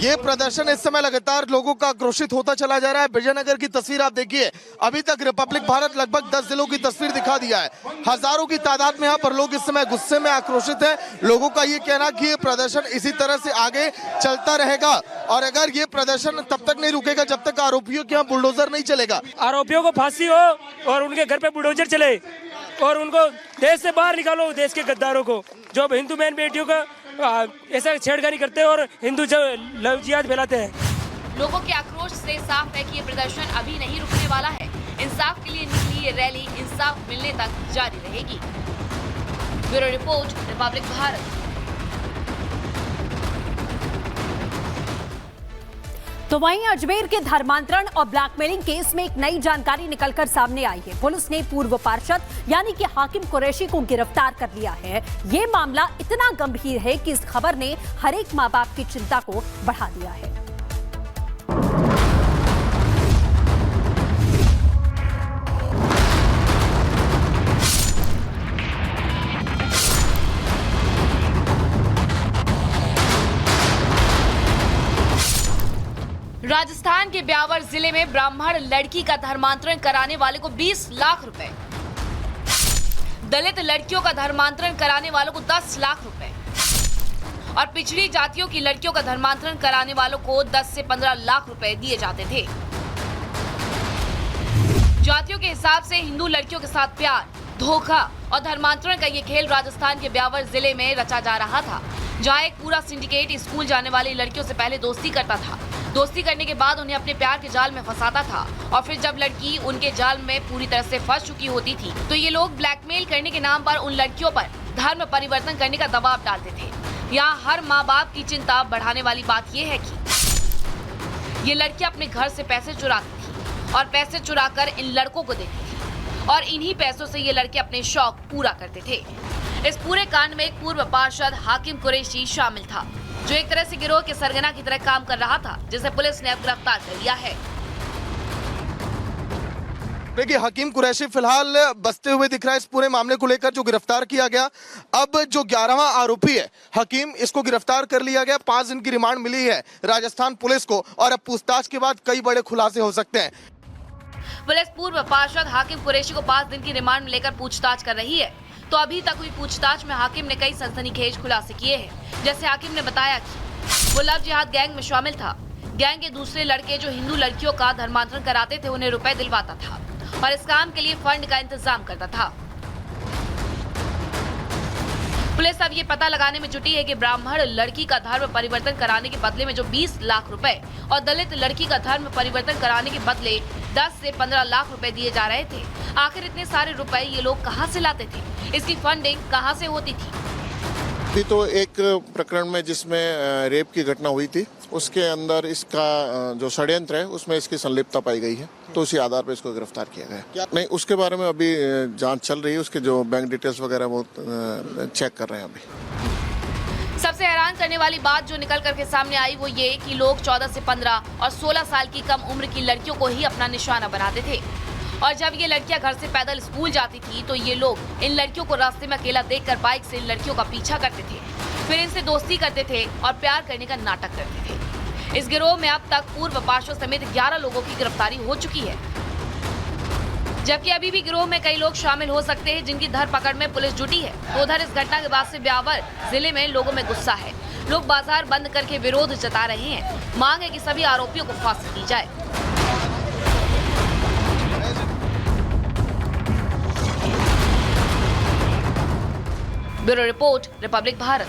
ये प्रदर्शन इस समय लगातार लोगों का आक्रोशित होता चला जा रहा है। विजयनगर की तस्वीर आप देखिए, अभी तक रिपब्लिक भारत लगभग 10 जिलों की तस्वीर दिखा दिया है। हजारों की तादाद में यहाँ पर लोग इस समय गुस्से में आक्रोशित हैं। लोगों का ये कहना कि ये प्रदर्शन इसी तरह से आगे चलता रहेगा और अगर ये प्रदर्शन तब तक नहीं रुकेगा जब तक आरोपियों के यहाँ बुलडोजर नहीं चलेगा। आरोपियों को फांसी हो और उनके घर पे बुलडोजर चले और उनको देश से बाहर निकालो, देश के गद्दारों को जो हिंदू बहन बेटियों का ऐसा छेड़खानी करते हैं और हिंदू लव जिहाद फैलाते हैं। लोगों के आक्रोश से साफ है कि ये प्रदर्शन अभी नहीं रुकने वाला है। इंसाफ के लिए निकली ये रैली इंसाफ मिलने तक जारी रहेगी। Bureau report, Republic Bharat. तो वहीं अजमेर के धर्मांतरण और ब्लैकमेलिंग केस में एक नई जानकारी निकलकर सामने आई है। पुलिस ने पूर्व पार्षद यानी कि हाकिम कुरैशी को गिरफ्तार कर लिया है। ये मामला इतना गंभीर है कि इस खबर ने हर एक मां बाप की चिंता को बढ़ा दिया है। राजस्थान के ब्यावर जिले में ब्राह्मण लड़की का धर्मांतरण कराने वाले को 20 लाख रुपए, दलित लड़कियों का धर्मांतरण कराने वालों को 10 लाख रुपए और पिछड़ी जातियों की लड़कियों का धर्मांतरण कराने वालों को 10 से 15 लाख रुपए दिए जाते थे। जातियों के हिसाब से हिंदू लड़कियों के साथ प्यार, धोखा और धर्मांतरण का ये खेल राजस्थान के ब्यावर जिले में रचा जा रहा था, जहां एक पूरा सिंडिकेट स्कूल जाने वाली लड़कियों से पहले दोस्ती करता था। दोस्ती करने के बाद उन्हें अपने प्यार के जाल में फंसाता था और फिर जब लड़की उनके जाल में पूरी तरह से फंस चुकी होती थी तो ये लोग ब्लैकमेल करने के नाम पर उन लड़कियों पर धर्म परिवर्तन करने का दबाव डालते थे। यहाँ हर माँ बाप की चिंता बढ़ाने वाली बात ये है कि ये लड़कियां अपने घर से पैसे चुराती थी और पैसे चुराकर इन लड़कों को देती थी और इन्हीं पैसों से ये लड़के अपने शौक पूरा करते थे। इस पूरे कांड में एक पूर्व पार्षद हाकिम कुरैशी शामिल था, जो एक तरह से गिरोह के सरगना की तरह काम कर रहा था, जिसे पुलिस ने अब गिरफ्तार कर लिया है। देखिए, हकीम कुरैशी फिलहाल बचते हुए दिख रहा है इस पूरे मामले को लेकर, जो गिरफ्तार किया गया। अब जो 11वां आरोपी है हकीम, इसको गिरफ्तार कर लिया गया। 5 दिन की रिमांड मिली है राजस्थान पुलिस को और अब पूछताछ के बाद कई बड़े खुलासे हो सकते हैं। पुलिस पूर्व पार्षद हाकिम कुरैशी को 5 दिन की रिमांड में लेकर पूछताछ कर रही है। तो अभी तक हुई पूछताछ में हाकिम ने कई सनसनीखेज खुलासे किए हैं। जैसे हाकिम ने बताया कि वो लव जिहाद गैंग में शामिल था। गैंग के दूसरे लड़के जो हिंदू लड़कियों का धर्मांतरण कराते थे, उन्हें रुपए दिलवाता था और इस काम के लिए फंड का इंतजाम करता था। पुलिस अब ये पता लगाने में जुटी है कि ब्राह्मण लड़की का धर्म परिवर्तन कराने के बदले में जो 20 लाख रुपए और दलित लड़की का धर्म परिवर्तन कराने के बदले 10 से 15 लाख रुपए दिए जा रहे थे। आखिर इतने सारे रुपए ये लोग कहां से लाते थे? इसकी फंडिंग कहां से होती थी? अभी तो एक प्रकरण में जिसमें रेप की घटना हुई थी, उसके अंदर इसका जो षड्यंत्र है उसमें इसकी संलिप्तता पाई गई है, तो उसी आधार पर इसको गिरफ्तार किया गया। नहीं, उसके बारे में अभी जांच चल रही है। उसके जो बैंक डिटेल्स वगैरह वो चेक कर रहे हैं अभी। सबसे हैरान करने वाली बात जो निकल करके सामने आई वो ये कि लोग 14 से 15 और 16 साल की कम उम्र की लड़कियों को ही अपना निशाना बनाते थे और जब ये लड़कियां घर से पैदल स्कूल जाती थी तो ये लोग इन लड़कियों को रास्ते में अकेला देखकर बाइक से इन लड़कियों का पीछा करते थे, फिर इनसे दोस्ती करते थे और प्यार करने का नाटक करते थे। इस गिरोह में अब तक पूर्व पार्षद समेत 11 लोगों की गिरफ्तारी हो चुकी है, जबकि अभी भी गिरोह में कई लोग शामिल हो सकते हैं जिनकी धरपकड़ में पुलिस जुटी है। तो उधर इस घटना के बाद से ब्यावर जिले में लोगों में गुस्सा है। लोग बाजार बंद करके विरोध जता रहे हैं। मांग है कि सभी आरोपियों को फांसी दी जाए। Bureau report, Republic Bharat.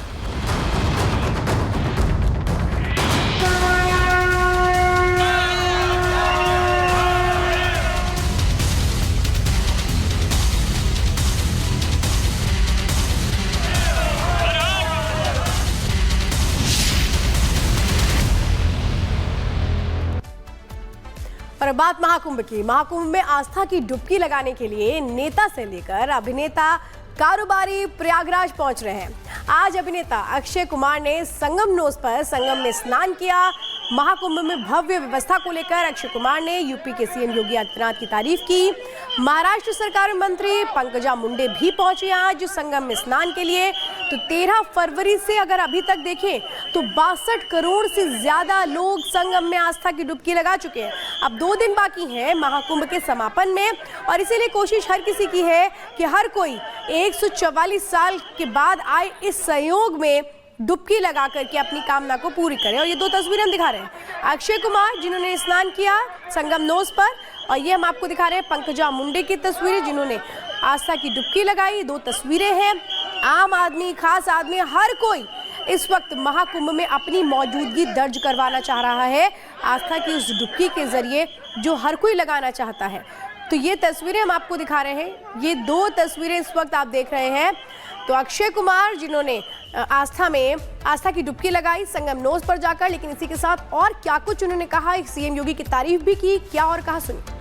और बात महाकुंभ की। महाकुंभ में आस्था की डुबकी लगाने के लिए नेता से लेकर अभिनेता कारोबारी प्रयागराज पहुंच रहे हैं। आज अभिनेता अक्षय कुमार ने संगम नोस पर संगम में स्नान किया। महाकुंभ में भव्य व्यवस्था को लेकर अक्षय कुमार ने यूपी के सीएम योगी आदित्यनाथ की तारीफ की। महाराष्ट्र सरकार में मंत्री पंकजा मुंडे भी पहुंचे आज संगम में स्नान के लिए। तो 13 फरवरी से अगर अभी तक देखें तो 62 करोड़ से ज्यादा लोग संगम में आस्था की डुबकी लगा चुके हैं। अब 2 दिन बाकी हैं महाकुंभ के समापन में और इसीलिए कोशिश हर किसी की है कि हर कोई 144 साल के बाद आए इस संयोग में डुबकी लगा करके अपनी कामना को पूरी करें। और ये 2 तस्वीरें हम दिखा रहे हैं, अक्षय कुमार जिन्होंने स्नान किया संगम नोज पर, और ये हम आपको दिखा रहे हैं पंकजा मुंडे की तस्वीरें जिन्होंने आस्था की डुबकी लगाई। 2 तस्वीरें हैं। आम आदमी, खास आदमी, हर कोई इस वक्त महाकुंभ में अपनी मौजूदगी दर्ज करवाना चाह रहा है आस्था की उस डुबकी के जरिए जो हर कोई लगाना चाहता है। तो ये तस्वीरें हम आपको दिखा रहे हैं। ये 2 तस्वीरें इस वक्त आप देख रहे हैं। तो अक्षय कुमार जिन्होंने आस्था की डुबकी लगाई संगम नोज पर जाकर, लेकिन इसी के साथ और क्या कुछ उन्होंने कहा, सीएम योगी की तारीफ भी की, क्या और कहा सुनिए।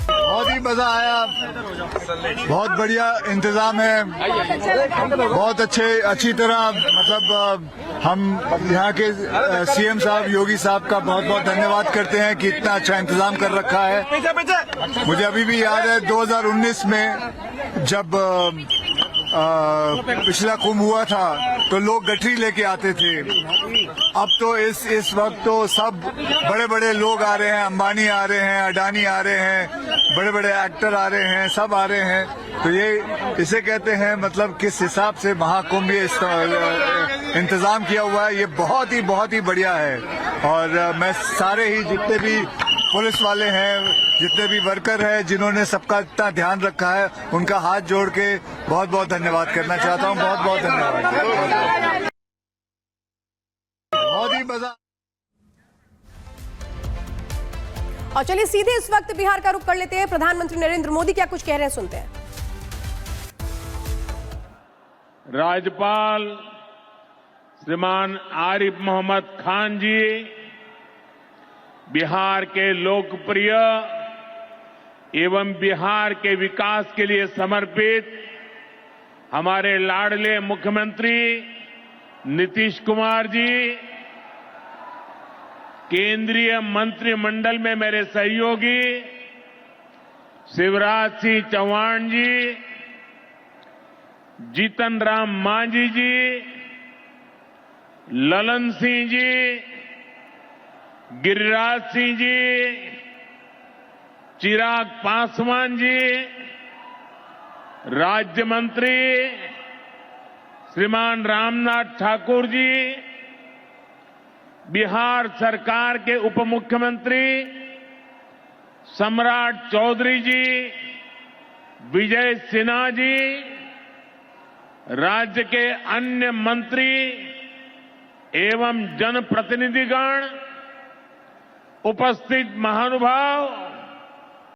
बहुत ही मजा आया, बहुत बढ़िया इंतजाम है, बहुत अच्छी तरह, मतलब हम यहाँ के सीएम साहब योगी साहब का बहुत बहुत धन्यवाद करते हैं कि इतना अच्छा इंतजाम कर रखा है। मुझे अभी भी याद है 2019 में जब पिछला कुंभ हुआ था तो लोग गठरी लेके आते थे। अब तो इस वक्त तो सब बड़े बड़े लोग आ रहे हैं, अंबानी आ रहे हैं, अडानी आ रहे हैं, बड़े बड़े एक्टर आ रहे हैं, सब आ रहे हैं। तो ये इसे कहते हैं मतलब किस हिसाब से महाकुंभ ये इंतजाम किया हुआ है, ये बहुत ही बढ़िया है। और मैं सारे ही जितने भी पुलिस वाले हैं, जितने भी वर्कर हैं, जिन्होंने सबका इतना ध्यान रखा है, उनका हाथ जोड़ के बहुत बहुत धन्यवाद करना चाहता हूँ। बहुत बहुत धन्यवाद। बहुत ही मजा। और चलिए सीधे इस वक्त बिहार का रुख कर लेते हैं। प्रधानमंत्री नरेंद्र मोदी क्या कुछ कह रहे हैं, सुनते हैं। राज्यपाल श्रीमान आरिफ मोहम्मद खान जी, बिहार के लोकप्रिय एवं बिहार के विकास के लिए समर्पित हमारे लाडले मुख्यमंत्री नीतीश कुमार जी, केंद्रीय मंत्रिमंडल में मेरे सहयोगी शिवराज सिंह चौहान जी, जीतन राम मांझी जी, ललन सिंह जी, गिरिराज सिंह जी, चिराग पासवान जी, राज्य मंत्री श्रीमान रामनाथ ठाकुर जी, बिहार सरकार के उप मुख्यमंत्री सम्राट चौधरी जी, विजय सिन्हा जी, राज्य के अन्य मंत्री एवं जनप्रतिनिधिगण, उपस्थित महानुभाव,